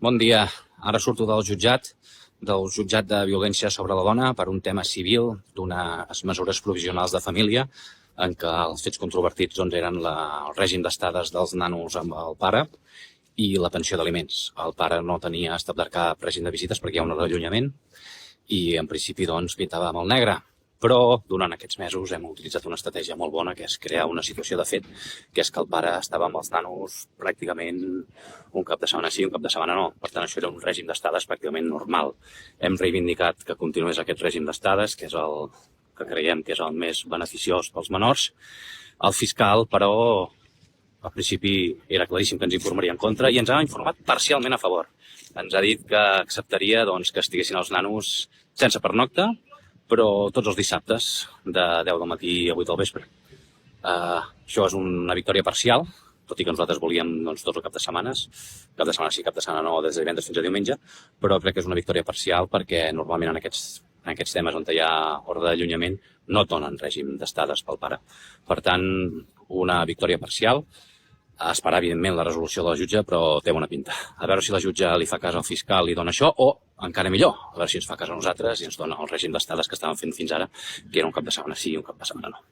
Bon dia. Ara surto del jutjat de violència sobre la dona per un tema civil d'unes mesures provisionals de família en què els fets controvertits eren el règim d'estades dels nanos amb el pare i la pensió d'aliments. El pare no tenia establert cap règim de visites perquè hi ha un allunyament i en principi pintava molt negre. Però durant aquests mesos hem utilitzat una estratègia molt bona, que és crear una situació de fet, que és que el pare estava amb els nanos pràcticament un cap de setmana sí, un cap de setmana no. Per tant, això era un règim d'estades pràcticament normal. Hem reivindicat que continués aquest règim d'estades, que és el que creiem que és el més beneficiós pels menors. El fiscal, però, al principi era claríssim que ens informaria en contra i ens ha informat parcialment a favor. Ens ha dit que acceptaria que estiguessin els nanos sense pernocta, però tots els dissabtes, de 10 del matí a 8 del vespre. Això és una victòria parcial, tot i que nosaltres volíem tot el cap de setmana sí, cap de setmana no, des de divendres fins a diumenge, però crec que és una victòria parcial perquè normalment en aquests temes on hi ha ordre d'allunyament no donen règim d'estades pel pare. Per tant, una victòria parcial. A esperar, evidentment, la resolució de la jutge, però té bona pinta. A veure si la jutge li fa cas al fiscal i dona això, o, encara millor, a veure si ens fa cas a nosaltres i ens dona el règim d'estades que estàvem fent fins ara, que era un cap de setmana sí i un cap de setmana no.